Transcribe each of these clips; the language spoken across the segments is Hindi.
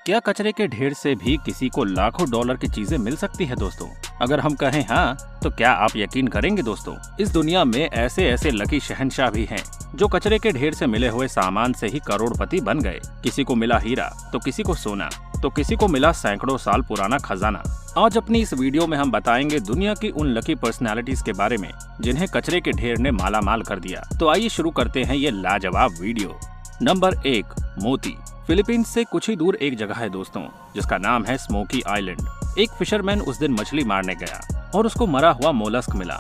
क्या कचरे के ढेर से भी किसी को लाखों डॉलर की चीजें मिल सकती है दोस्तों? अगर हम कहें हाँ, तो क्या आप यकीन करेंगे दोस्तों? इस दुनिया में ऐसे ऐसे लकी शहंशाह भी हैं जो कचरे के ढेर से मिले हुए सामान से ही करोड़पति बन गए। किसी को मिला हीरा, तो किसी को सोना, तो किसी को मिला सैकड़ों साल पुराना खजाना। आज अपनी इस वीडियो में हम बताएंगे दुनिया की उन लकी पर्सनालिटीज के बारे में जिन्हें कचरे के ढेर ने मालामाल कर दिया। तो आइए शुरू करते हैं ये लाजवाब वीडियो। नंबर 1, मोती। फिलीपींस से कुछ ही दूर एक जगह है दोस्तों, जिसका नाम है स्मोकी आइलैंड। एक फिशरमैन उस दिन मछली मारने गया और उसको मरा हुआ मोलस्क मिला,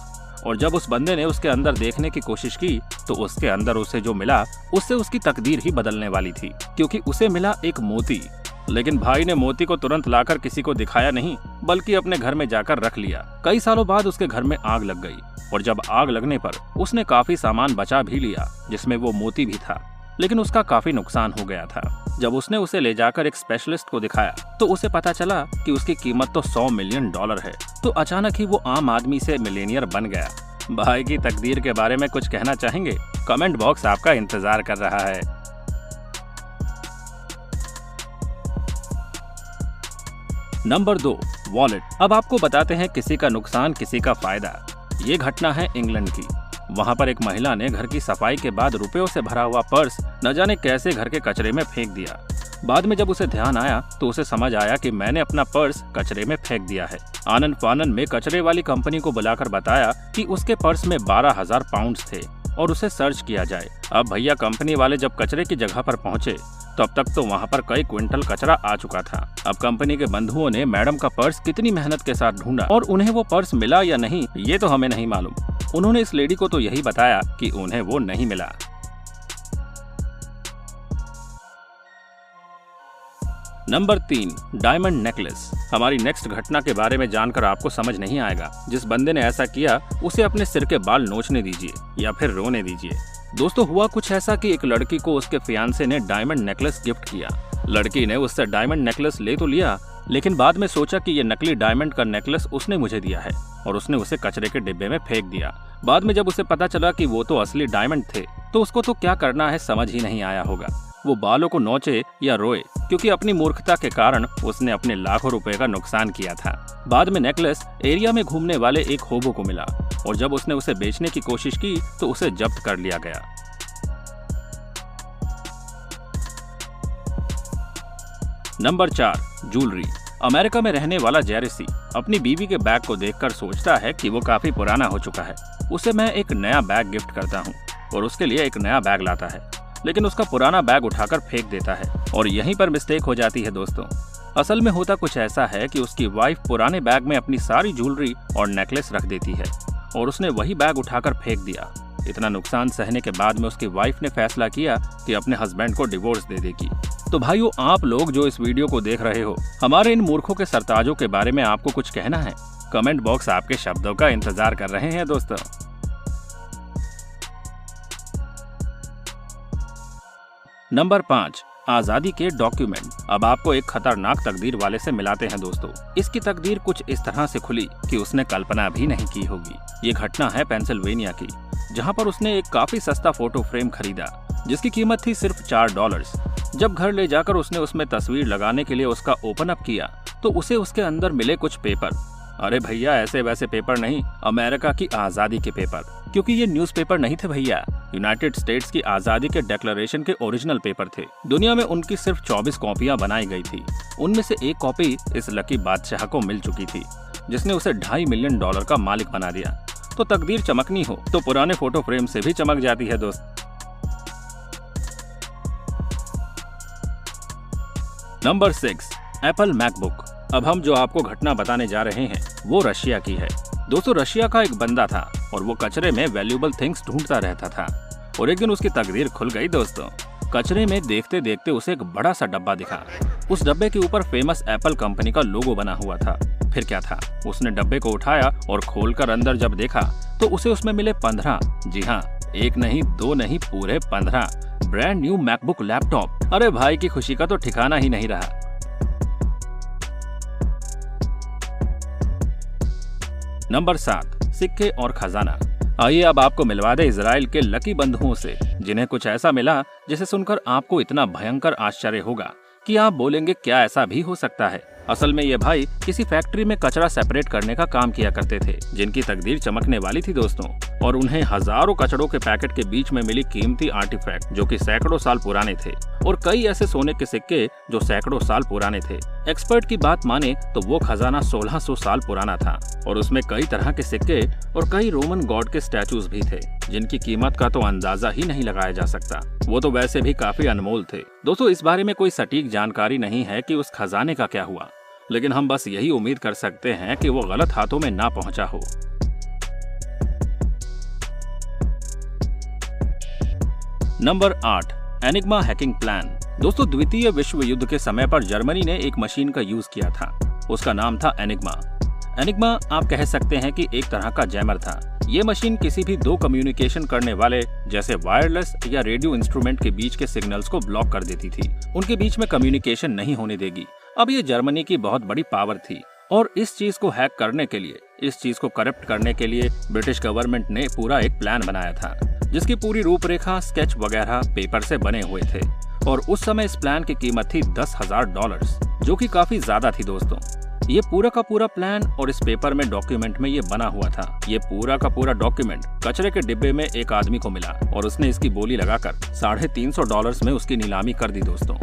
और जब उस बंदे ने उसके अंदर देखने की कोशिश की तो उसके अंदर उसे जो मिला उससे उसकी तकदीर ही बदलने वाली थी, क्योंकि उसे मिला एक मोती। लेकिन भाई ने मोती को तुरंत लाकर किसी को दिखाया नहीं, बल्कि अपने घर में जाकर रख लिया। कई सालों बाद उसके घर में आग लग गई, और जब आग लगने पर उसने काफी सामान बचा भी लिया, जिसमें वो मोती भी था। लेकिन उसका काफी नुकसान हो गया था। जब उसने उसे ले जाकर एक स्पेशलिस्ट को दिखाया तो उसे पता चला कि उसकी कीमत तो $100 मिलियन है। तो अचानक ही वो आम आदमी से मिलेनियर बन गया। भाई की तकदीर के बारे में कुछ कहना चाहेंगे? कमेंट बॉक्स आपका इंतजार कर रहा है। Number 2, wallet. अब आपको बताते हैं किसी का नुकसान किसी का फायदा। ये घटना है इंग्लैंड की। वहाँ पर एक महिला ने घर की सफाई के बाद रुपयों से भरा हुआ पर्स न जाने कैसे घर के कचरे में फेंक दिया। बाद में जब उसे ध्यान आया तो उसे समझ आया कि मैंने अपना पर्स कचरे में फेंक दिया है। आनन फानन में कचरे वाली कंपनी को बुलाकर बताया कि उसके पर्स में 12,000 पाउंड थे और उसे सर्च किया जाए। अब भैया कंपनी वाले जब कचरे की जगह पर पहुँचे तो अब तक तो वहाँ पर कई क्विंटल कचरा आ चुका था। अब कंपनी के बंधुओं ने मैडम का पर्स कितनी मेहनत के साथ ढूंढा, और उन्हें वो पर्स मिला या नहीं ये तो हमें नहीं मालूम। उन्होंने इस लेडी को तो यही बताया कि उन्हें वो नहीं मिला। Number 3, diamond necklace. हमारी नेक्स्ट घटना के बारे में जानकर आपको समझ नहीं आएगा। जिस बंदे ने ऐसा किया उसे अपने सिर के बाल नोचने दीजिए या फिर रोने दीजिए। दोस्तों, हुआ कुछ ऐसा कि एक लड़की को उसके फियांसे ने डायमंड नेकलेस गिफ्ट किया। लड़की ने उससे डायमंड नेकलेस ले तो लिया, लेकिन बाद में सोचा कि ये नकली डायमंड का नेकलेस उसने मुझे दिया है, और उसने उसे कचरे के डिब्बे में फेंक दिया। बाद में जब उसे पता चला कि वो तो असली डायमंड थे, तो उसको तो क्या करना है समझ ही नहीं आया होगा। वो बालों को नोचे या रोए, क्योंकि अपनी मूर्खता के कारण उसने अपने लाखों रुपए का नुकसान किया था। बाद में नेकलेस एरिया में घूमने वाले एक होबो को मिला, और जब उसने उसे बेचने की कोशिश की तो उसे जब्त कर लिया गया। Number 4, jewellery. अमेरिका में रहने वाला जेरेसी अपनी बीवी के बैग को देखकर सोचता है कि वो काफी पुराना हो चुका है, उसे मैं एक नया बैग गिफ्ट करता हूँ, और उसके लिए एक नया बैग लाता है। लेकिन उसका पुराना बैग उठाकर फेंक देता है, और यहीं पर मिस्टेक हो जाती है दोस्तों। असल में होता कुछ ऐसा है कि उसकी वाइफ पुराने बैग में अपनी सारी ज्वेलरी और नेकलेस रख देती है, और उसने वही बैग उठाकर फेंक दिया। इतना नुकसान सहने के बाद में उसकी वाइफ ने फैसला किया कि अपने हस्बैंड को डिवोर्स दे देगी। तो भाइयों, आप लोग जो इस वीडियो को देख रहे हो, हमारे इन मूर्खों के सरताजों के बारे में आपको कुछ कहना है? कमेंट बॉक्स आपके शब्दों का इंतजार कर रहे हैं दोस्तों। नंबर 5, आजादी के डॉक्यूमेंट। अब आपको एक खतरनाक तकदीर वाले से मिलाते हैं दोस्तों। इसकी तकदीर कुछ इस तरह से खुली कि उसने कल्पना भी नहीं की होगी। ये घटना है पेंसिल्वेनिया की, जहां पर उसने एक काफी सस्ता फोटो फ्रेम खरीदा, जिसकी कीमत थी सिर्फ $4। जब घर ले जाकर उसने उसमें तस्वीर लगाने के लिए उसका ओपन अप किया तो उसे उसके अंदर मिले कुछ पेपर। अरे भैया, ऐसे वैसे पेपर नहीं, अमेरिका की आजादी के पेपर। क्योंकि ये न्यूज़पेपर नहीं थे भैया, यूनाइटेड स्टेट्स की आजादी के डिक्लेरेशन के ओरिजिनल पेपर थे। दुनिया में उनकी सिर्फ 24 कॉपियां बनाई गई थी। उनमें से एक कॉपी इस लकी बादशाह को मिल चुकी थी, जिसने उसे $2.5 मिलियन का मालिक बना दिया। तो तकदीर चमकनी हो तो पुराने फोटो फ्रेम से भी चमक जाती है दोस्त। Number 6, Apple MacBook. अब हम जो आपको घटना बताने जा रहे हैं वो रशिया की है। दोस्तों, रशिया का एक बंदा था और वो कचरे में वैल्यूएबल थिंग्स ढूंढता रहता था, और एक दिन उसकी तकदीर खुल गई दोस्तों। कचरे में देखते देखते उसे एक बड़ा सा डब्बा दिखा। उस डब्बे के ऊपर फेमस एप्पल कंपनी का लोगो बना हुआ था। फिर क्या था, उसने डब्बे को उठाया और खोलकर अंदर जब देखा तो उसे उसमें मिले 15, जी हाँ, एक नहीं दो नहीं, पूरे 15 ब्रांड न्यू मैकबुक लैपटॉप। अरे भाई की खुशी का तो ठिकाना ही नहीं रहा। नंबर 7, सिक्के और खजाना। आइए अब आपको मिलवा दे इजराइल के लकी बंधुओं से, जिन्हें कुछ ऐसा मिला जिसे सुनकर आपको इतना भयंकर आश्चर्य होगा कि आप बोलेंगे क्या ऐसा भी हो सकता है। असल में ये भाई किसी फैक्ट्री में कचरा सेपरेट करने का काम किया करते थे, जिनकी तकदीर चमकने वाली थी दोस्तों। और उन्हें हजारों कचड़ों के पैकेट के बीच में मिली कीमती आर्टिफैक्ट जो कि सैकड़ों साल पुराने थे, और कई ऐसे सोने के सिक्के जो सैकड़ों साल पुराने थे। एक्सपर्ट की बात माने तो वो खजाना 1600 साल पुराना था, और उसमें कई तरह के सिक्के और कई रोमन गॉड के स्टैचूज भी थे, जिनकी कीमत का तो अंदाजा ही नहीं लगाया जा सकता। वो तो वैसे भी काफी अनमोल थे दोस्तों। इस बारे में कोई सटीक जानकारी नहीं है कि उस खजाने का क्या हुआ, लेकिन हम बस यही उम्मीद कर सकते हैं कि वो गलत हाथों में ना पहुंचा हो। Number 8, enigma hacking plan. दोस्तों, द्वितीय विश्व युद्ध के समय पर जर्मनी ने एक मशीन का यूज किया था। उसका नाम था एनिग्मा। एनिग्मा आप कह सकते हैं कि एक तरह का जैमर था। ये मशीन किसी भी दो कम्युनिकेशन करने वाले जैसे वायरलेस या रेडियो इंस्ट्रूमेंट के बीच के सिग्नल्स को ब्लॉक कर देती थी। उनके बीच में कम्युनिकेशन नहीं होने देगी। अब ये जर्मनी की बहुत बड़ी पावर थी, और इस चीज को हैक करने के लिए, इस चीज को करप्ट करने के लिए ब्रिटिश गवर्नमेंट ने पूरा एक प्लान बनाया था, जिसकी पूरी रूपरेखा, स्केच वगैरह पेपर से बने हुए थे। और उस समय इस प्लान की कीमत थी $10,000, जो कि काफी ज्यादा थी दोस्तों। ये पूरा का पूरा प्लान और इस पेपर में डॉक्यूमेंट में ये बना हुआ था। ये पूरा का पूरा डॉक्यूमेंट कचरे के डिब्बे में एक आदमी को मिला, और उसने इसकी बोली लगाकर $350 में उसकी नीलामी कर दी दोस्तों।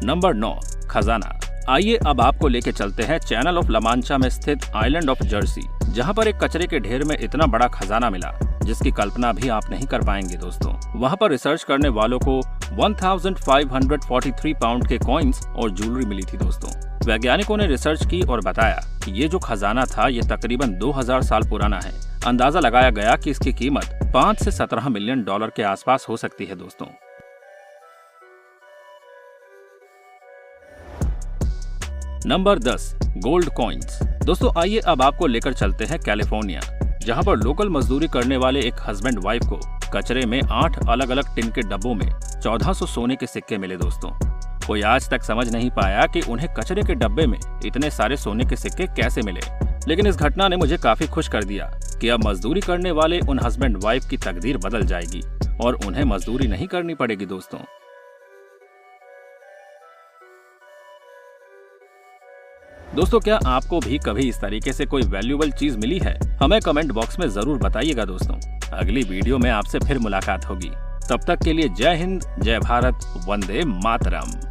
नंबर 9, खजाना। आइए अब आपको लेके चलते हैं चैनल ऑफ लामांचा में स्थित आइलैंड ऑफ जर्सी, जहां पर एक कचरे के ढेर में इतना बड़ा खजाना मिला जिसकी कल्पना भी आप नहीं कर पाएंगे दोस्तों। वहां पर रिसर्च करने वालों को 1543 पाउंड के कॉइन्स और ज्वेलरी मिली थी दोस्तों। वैज्ञानिकों ने रिसर्च की और बताया कि ये जो खजाना था ये तकरीबन 2000 साल पुराना है। अंदाजा लगाया गया कि इसकी कीमत 5 से 17 मिलियन डॉलर के आसपास हो सकती है दोस्तों। Number 10, gold coins. दोस्तों, आइए अब आपको लेकर चलते हैं कैलिफोर्निया, जहां पर लोकल मजदूरी करने वाले एक हस्बैंड वाइफ को कचरे में 8 अलग अलग टिन के डब्बों में 1400 सोने के सिक्के मिले दोस्तों। कोई आज तक समझ नहीं पाया कि उन्हें कचरे के डब्बे में इतने सारे सोने के सिक्के कैसे मिले, लेकिन इस घटना ने मुझे काफी खुश कर दिया कि अब मजदूरी करने वाले उन हस्बैंड वाइफ की तकदीर बदल जाएगी और उन्हें मजदूरी नहीं करनी पड़ेगी दोस्तों। दोस्तों, क्या आपको भी कभी इस तरीके से कोई वैल्यूएबल चीज मिली है? हमें कमेंट बॉक्स में जरूर बताइएगा दोस्तों। अगली वीडियो में आपसे फिर मुलाकात होगी। तब तक के लिए जय हिंद, जय भारत, वंदे मातरम।